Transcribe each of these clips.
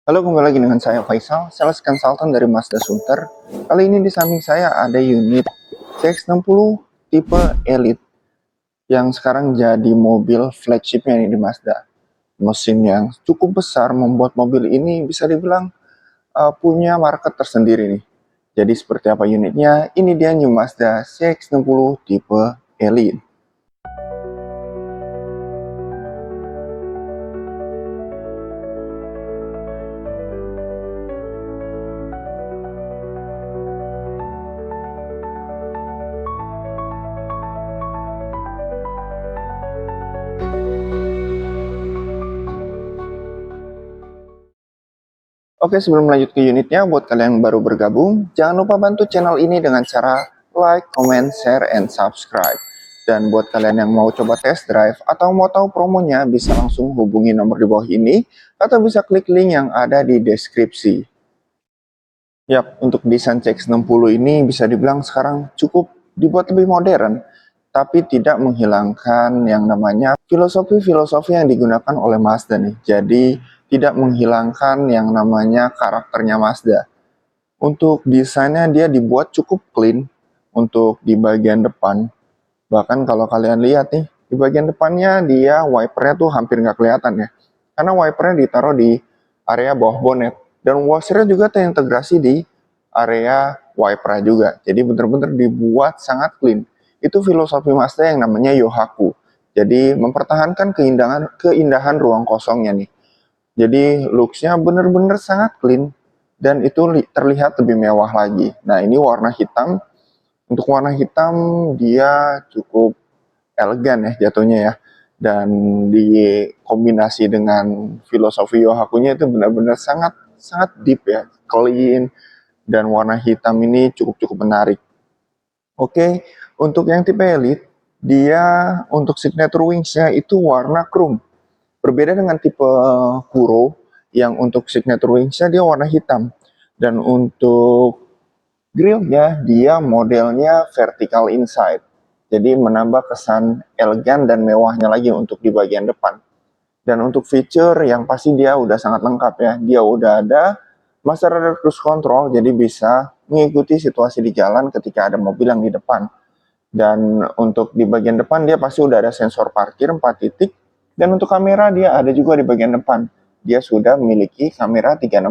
Halo, kembali lagi dengan saya Faisal, sales consultant dari Mazda Sunter. Kali ini di samping saya ada unit CX-60 tipe Elite yang sekarang jadi mobil flagshipnya ini di Mazda. Mesin yang cukup besar membuat mobil ini bisa dibilang punya market tersendiri nih. Jadi seperti apa unitnya? Ini dia New Mazda CX-60 tipe Elite. Oke, sebelum lanjut ke unitnya, buat kalian yang baru bergabung, jangan lupa bantu channel ini dengan cara like, comment, share, and subscribe. Dan buat kalian yang mau coba test drive atau mau tahu promonya, bisa langsung hubungi nomor di bawah ini, atau bisa klik link yang ada di deskripsi. Yap, untuk desain CX-60 ini bisa dibilang sekarang cukup dibuat lebih modern, tapi tidak menghilangkan yang namanya filosofi-filosofi yang digunakan oleh Mazda nih. Jadi tidak menghilangkan yang namanya karakternya Mazda. Untuk desainnya dia dibuat cukup clean untuk di bagian depan. Bahkan kalau kalian lihat nih, di bagian depannya dia wipernya tuh hampir nggak kelihatan ya. Karena wipernya ditaruh di area bawah bonet. Dan washernya juga terintegrasi di area wipernya juga. Jadi benar-benar dibuat sangat clean. Itu filosofi Mazda yang namanya Yohaku. Jadi mempertahankan keindahan ruang kosongnya nih. Jadi looks-nya benar-benar sangat clean dan itu terlihat lebih mewah lagi. Nah, ini warna hitam. Untuk warna hitam dia cukup elegan ya jatuhnya ya. Dan dikombinasi dengan filosofi Yohakunya itu benar-benar sangat sangat deep ya, clean, dan warna hitam ini cukup-cukup menarik. Oke, untuk yang tipe Elite, dia untuk signature wings-nya itu warna chrome. Berbeda dengan tipe Kuro yang untuk signature wings-nya dia warna hitam. Dan untuk grillnya dia modelnya vertical inside. Jadi menambah kesan elegan dan mewahnya lagi untuk di bagian depan. Dan untuk feature yang pasti dia udah sangat lengkap ya. Dia udah ada master radar cruise control, jadi bisa mengikuti situasi di jalan ketika ada mobil yang di depan. Dan untuk di bagian depan dia pasti udah ada sensor parkir 4 titik. Dan untuk kamera dia ada juga di bagian depan. Dia sudah memiliki kamera 360.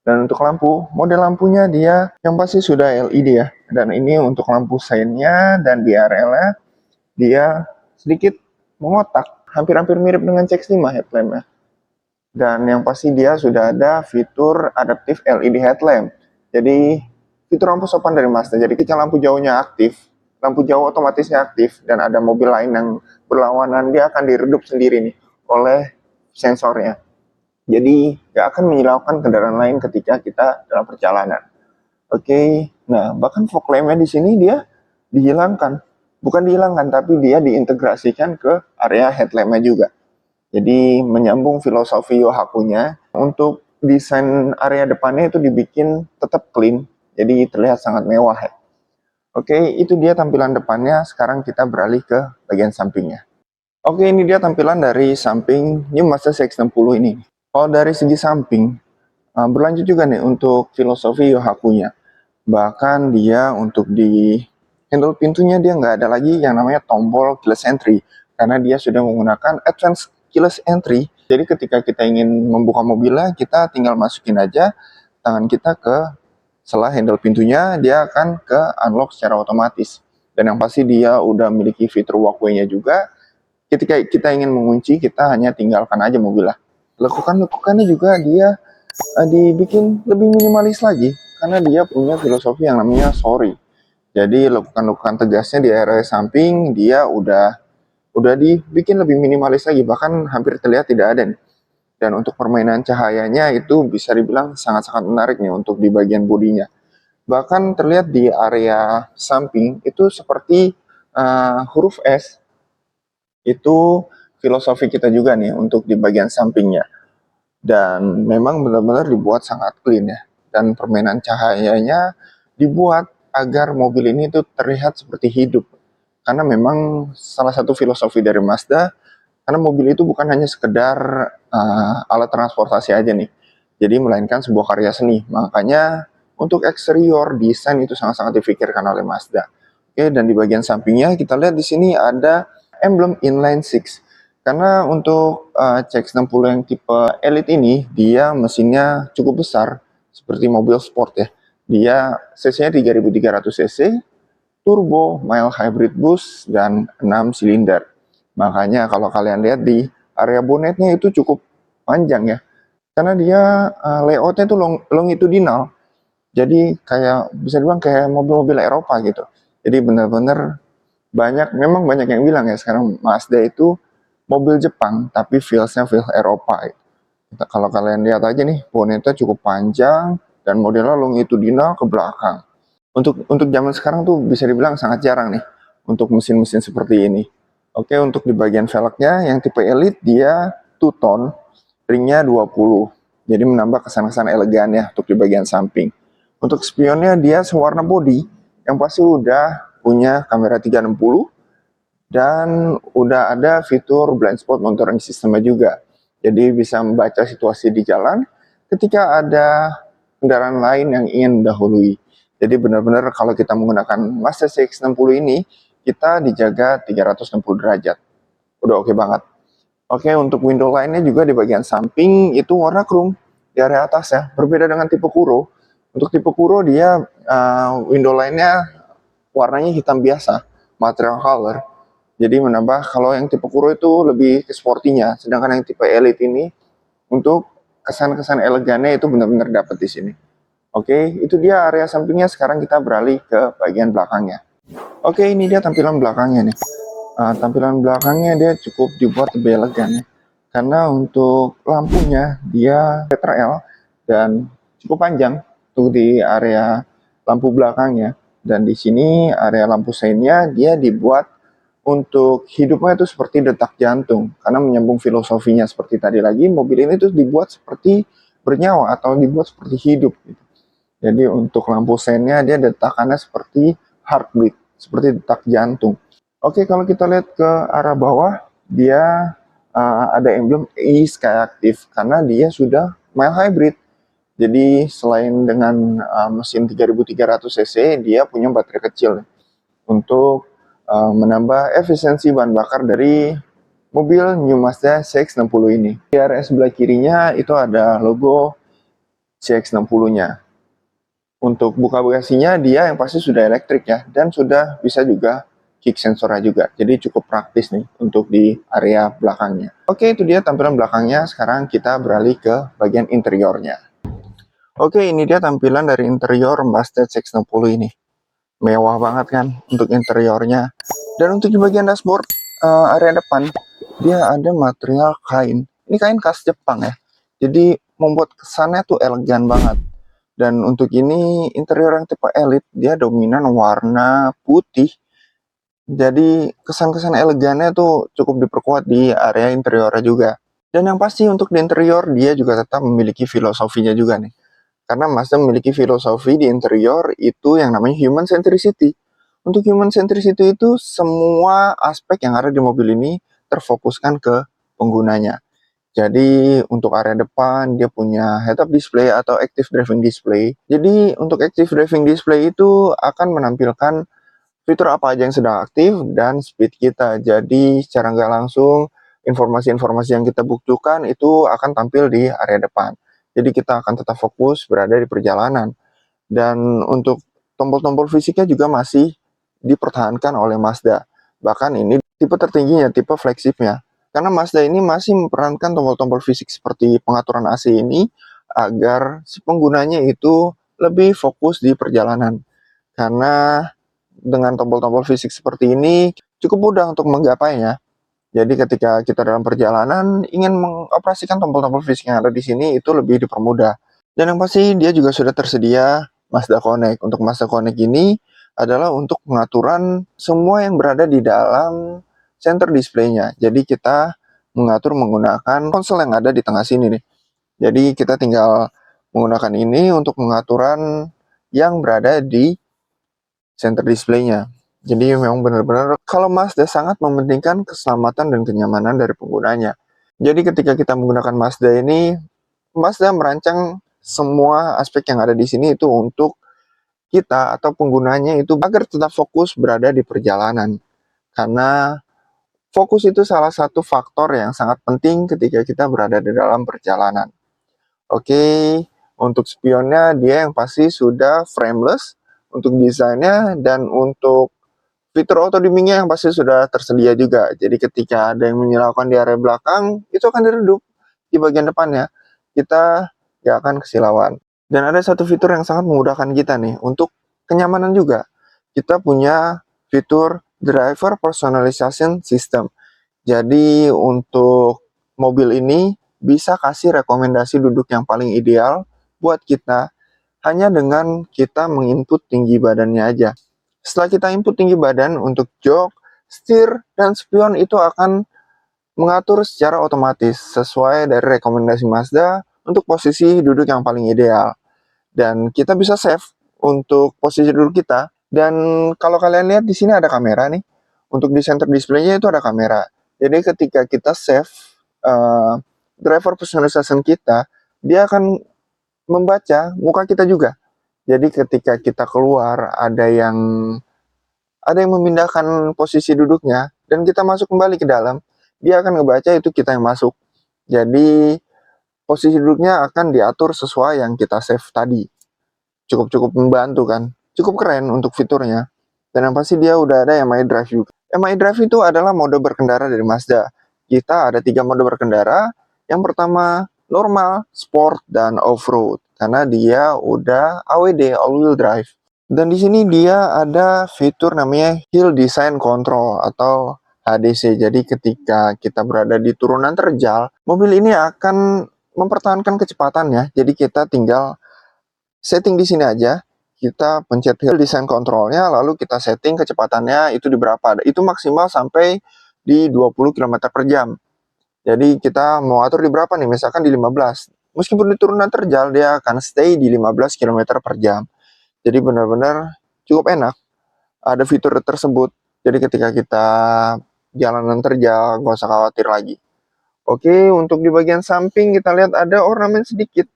Dan untuk lampu, model lampunya dia yang pasti sudah LED ya. Dan ini untuk lampu seinnya dan di RL-nya dia sedikit mengotak. Hampir-hampir mirip dengan CX-5 headlamp-nya. Dan yang pasti dia sudah ada fitur adaptive LED headlamp. Jadi fitur lampu sopan dari Mazda. Jadi ketika lampu jauhnya aktif, lampu jauh otomatisnya aktif dan ada mobil lain yang berlawanan, dia akan diredup sendiri nih oleh sensornya. Jadi nggak akan menyilaukan kendaraan lain ketika kita dalam perjalanan. Oke, nah bahkan fog lamp-nya di sini dia dihilangkan. Bukan dihilangkan, tapi dia diintegrasikan ke area headlamp-nya juga. Jadi menyambung filosofi Yohakunya, untuk desain area depannya itu dibikin tetap clean, jadi terlihat sangat mewah ya. Oke, itu dia tampilan depannya. Sekarang kita beralih ke bagian sampingnya. Oke, ini dia tampilan dari samping New Mazda CX-60 ini. Kalau dari segi samping, berlanjut juga nih untuk filosofi Yohakunya. Bahkan dia untuk di handle pintunya dia nggak ada lagi yang namanya tombol keyless entry. Karena dia sudah menggunakan advanced keyless entry. Jadi ketika kita ingin membuka mobilnya, kita tinggal masukin aja tangan kita ke setelah handle pintunya, dia akan ke unlock secara otomatis. Dan yang pasti dia udah memiliki fitur walkway-nya juga. Ketika kita ingin mengunci, kita hanya tinggalkan aja mobilnya. Lekukan-lekukannya juga dia dibikin lebih minimalis lagi karena dia punya filosofi yang namanya sorry. Jadi lekukan-lekukan tegasnya di area samping dia udah dibikin lebih minimalis lagi, bahkan hampir terlihat tidak ada nih. Dan untuk permainan cahayanya itu bisa dibilang sangat-sangat menarik nih untuk di bagian bodinya. Bahkan terlihat di area samping itu seperti huruf S. Itu filosofi kita juga nih untuk di bagian sampingnya. Dan memang benar-benar dibuat sangat clean ya. Dan permainan cahayanya dibuat agar mobil ini tuh terlihat seperti hidup. Karena memang salah satu filosofi dari Mazda, karena mobil itu bukan hanya sekedar alat transportasi aja nih. jadi melainkan sebuah karya seni. Makanya untuk eksterior desain itu sangat-sangat dipikirkan oleh Mazda. Oke, dan di bagian sampingnya kita lihat di sini ada emblem inline six. Karena untuk CX-60 yang tipe Elite ini, dia mesinnya cukup besar, seperti mobil sport ya. Dia cc-nya 3300 cc, turbo, mild hybrid boost, dan 6 silinder. Makanya kalau kalian lihat di area bonetnya itu cukup panjang ya. Karena dia layoutnya itu longitudinal. Jadi kayak bisa dibilang kayak mobil-mobil Eropa gitu. Jadi benar-benar memang banyak yang bilang ya sekarang Mazda itu mobil Jepang tapi feelsnya feel Eropa. Kalau kalian lihat aja nih, bonetnya cukup panjang dan modelnya longitudinal ke belakang. Untuk zaman sekarang tuh bisa dibilang sangat jarang nih untuk mesin-mesin seperti ini. Oke, untuk di bagian velgnya yang tipe Elite dia two tone, ringnya 20. Jadi menambah kesan-kesan elegan ya untuk di bagian samping. Untuk spionnya dia sewarna body yang pasti udah punya kamera 360 dan udah ada fitur blind spot monitoring sistemnya juga. Jadi bisa membaca situasi di jalan ketika ada kendaraan lain yang ingin mendahului. Jadi benar-benar kalau kita menggunakan Mazda CX-60 ini, kita dijaga 360 derajat. Udah oke banget. Oke, untuk window lainnya juga di bagian samping itu warna chrome di area atas ya. Berbeda dengan tipe Kuro. Untuk tipe Kuro dia window lainnya warnanya hitam biasa, material color. Jadi menambah kalau yang tipe Kuro itu lebih ke sportinya, sedangkan yang tipe Elite ini untuk kesan-kesan elegannya itu benar-benar dapat di sini. Oke, itu dia area sampingnya. Sekarang kita beralih ke bagian belakangnya. Oke, ini dia tampilan belakangnya nih. Tampilan belakangnya dia cukup dibuat lebih elegan ya. Karena untuk lampunya dia tetra L dan cukup panjang tuh di area lampu belakangnya. Dan di sini area lampu seinnya dia dibuat untuk hidupnya itu seperti detak jantung. Karena menyambung filosofinya seperti tadi lagi, mobil ini tuh dibuat seperti bernyawa atau dibuat seperti hidup gitu. Jadi untuk lampu seinnya dia detakannya seperti heartbeat, seperti detak jantung. Oke, kalau kita lihat ke arah bawah, dia ada emblem e-Skyactiv karena dia sudah mild hybrid. Jadi selain dengan mesin 3300 cc, dia punya baterai kecil untuk menambah efisiensi bahan bakar dari mobil New Mazda CX-60 ini. Di area sebelah kirinya itu ada logo CX-60-nya. Untuk buka bagasinya dia yang pasti sudah elektrik ya, dan sudah bisa juga kick sensornya juga. Jadi cukup praktis nih untuk di area belakangnya. Oke, itu dia tampilan belakangnya. Sekarang kita beralih ke bagian interiornya. Oke, ini dia tampilan dari interior Mazda CX-60 ini. Mewah banget kan untuk interiornya. Dan untuk di bagian dashboard area depan dia ada material kain. Ini kain khas Jepang ya. Jadi membuat kesannya tuh elegan banget. Dan untuk ini interior yang tipe Elite dia dominan warna putih. Jadi kesan-kesan elegannya tuh cukup diperkuat di area interiornya juga. Dan yang pasti untuk di interior dia juga tetap memiliki filosofinya juga nih. Karena Mazda memiliki filosofi di interior itu yang namanya human centricity. Untuk human centricity itu semua aspek yang ada di mobil ini terfokuskan ke penggunanya. Jadi untuk area depan dia punya head-up display atau active driving display. Jadi untuk active driving display itu akan menampilkan fitur apa aja yang sedang aktif dan speed kita. Jadi secara nggak langsung informasi-informasi yang kita butuhkan itu akan tampil di area depan. Jadi kita akan tetap fokus berada di perjalanan. Dan untuk tombol-tombol fisiknya juga masih dipertahankan oleh Mazda. Bahkan ini tipe tertingginya, tipe flagshipnya. Karena Mazda ini masih memperankan tombol-tombol fisik seperti pengaturan AC ini agar si penggunanya itu lebih fokus di perjalanan. Karena dengan tombol-tombol fisik seperti ini cukup mudah untuk menggapainya. Jadi ketika kita dalam perjalanan ingin mengoperasikan tombol-tombol fisik yang ada di sini itu lebih dipermudah. Dan yang pasti dia juga sudah tersedia Mazda Connect. Untuk Mazda Connect ini adalah untuk pengaturan semua yang berada di dalam center display-nya. Jadi kita mengatur menggunakan konsol yang ada di tengah sini nih. Jadi kita tinggal menggunakan ini untuk pengaturan yang berada di center display-nya. Jadi memang benar-benar kalau Mazda sangat mementingkan keselamatan dan kenyamanan dari penggunanya. Jadi ketika kita menggunakan Mazda ini, Mazda merancang semua aspek yang ada di sini itu untuk kita atau penggunanya itu agar tetap fokus berada di perjalanan. Karena fokus itu salah satu faktor yang sangat penting ketika kita berada di dalam perjalanan. Oke, untuk spionnya dia yang pasti sudah frameless untuk desainnya, dan untuk fitur auto dimmingnya yang pasti sudah tersedia juga. Jadi ketika ada yang menyilaukan di area belakang, itu akan diredup di bagian depannya. Kita nggak akan kesilauan. Dan ada satu fitur yang sangat memudahkan kita nih untuk kenyamanan juga. Kita punya fitur driver personalization system. Jadi untuk mobil ini bisa kasih rekomendasi duduk yang paling ideal buat kita hanya dengan kita menginput tinggi badannya aja. Setelah kita input tinggi badan untuk jok, setir, dan spion itu akan mengatur secara otomatis sesuai dari rekomendasi Mazda untuk posisi duduk yang paling ideal. Dan kita bisa save untuk posisi duduk kita. Dan kalau kalian lihat di sini ada kamera nih. Untuk di center display-nya itu ada kamera. Jadi ketika kita save driver personalization kita, dia akan membaca muka kita juga. Jadi ketika kita keluar ada yang memindahkan posisi duduknya dan kita masuk kembali ke dalam, dia akan ngebaca itu kita yang masuk. Jadi posisi duduknya akan diatur sesuai yang kita save tadi. Cukup membantu kan, cukup keren untuk fiturnya. Dan yang pasti dia udah ada MI Drive juga. MI Drive itu adalah mode berkendara dari Mazda. Kita ada 3 mode berkendara. Yang pertama normal, sport, dan off-road. Karena dia udah AWD, all-wheel drive. Dan di sini dia ada fitur namanya Hill Descent Control atau HDC. Jadi ketika kita berada di turunan terjal, mobil ini akan mempertahankan kecepatannya. Jadi kita tinggal setting di sini aja. Kita pencet Hill Descent Controlnya, lalu kita setting kecepatannya itu di berapa. Itu maksimal sampai di 20 km per jam. Jadi kita mau atur di berapa nih, misalkan di 15. Meskipun di turunan terjal, dia akan stay di 15 km per jam. Jadi benar-benar cukup enak ada fitur tersebut. Jadi ketika kita jalanan terjal, nggak usah khawatir lagi. Oke, untuk di bagian samping kita lihat ada ornamen sedikit.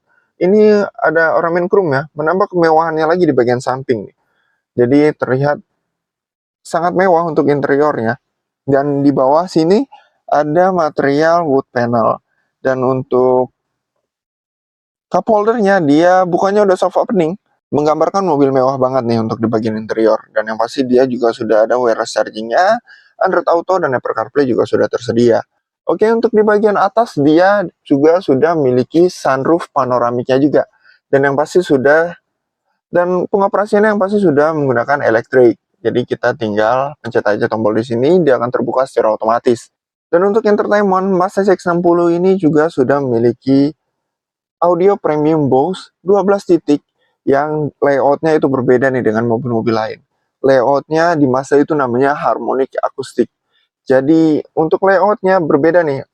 Ini ada ornamen chrome ya, menambah kemewahannya lagi di bagian samping. Jadi terlihat sangat mewah untuk interiornya. Dan di bawah sini ada material wood panel. Dan untuk cup holdernya dia bukannya udah soft opening, menggambarkan mobil mewah banget nih untuk di bagian interior. Dan yang pasti dia juga sudah ada wireless chargingnya, Android Auto dan Apple CarPlay juga sudah tersedia. Oke, untuk di bagian atas dia juga sudah memiliki sunroof panoramiknya juga. Dan yang pasti sudah, dan pengoperasiannya yang pasti sudah menggunakan elektrik. Jadi kita tinggal pencet aja tombol di sini, dia akan terbuka secara otomatis. Dan untuk entertainment, Mazda CX-60 ini juga sudah memiliki audio premium Bose 12 titik yang layoutnya itu berbeda nih dengan mobil-mobil lain. Layoutnya di Mazda itu namanya harmonic acoustic. Jadi untuk layoutnya berbeda nih.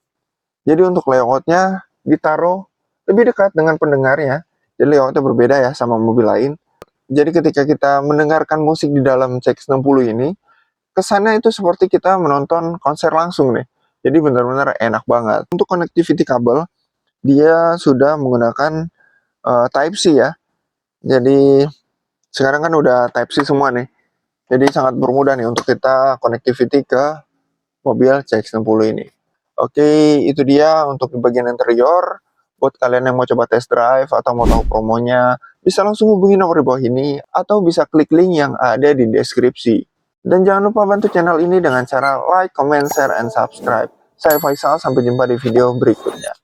Jadi untuk layoutnya ditaruh lebih dekat dengan pendengarnya. Jadi layoutnya berbeda ya sama mobil lain. Jadi ketika kita mendengarkan musik di dalam CX-60 ini, kesannya itu seperti kita menonton konser langsung nih. Jadi benar-benar enak banget. Untuk connectivity kabel, dia sudah menggunakan Type-C ya. Jadi sekarang kan udah Type-C semua nih. Jadi sangat bermudah nih untuk kita connectivity ke mobil CX-60 ini. Oke, itu dia untuk di bagian interior. Buat kalian yang mau coba test drive atau mau tahu promonya, bisa langsung hubungi nomor di bawah ini atau bisa klik link yang ada di deskripsi. Dan jangan lupa bantu channel ini dengan cara like, comment, share, and subscribe. Saya Faisal, sampai jumpa di video berikutnya.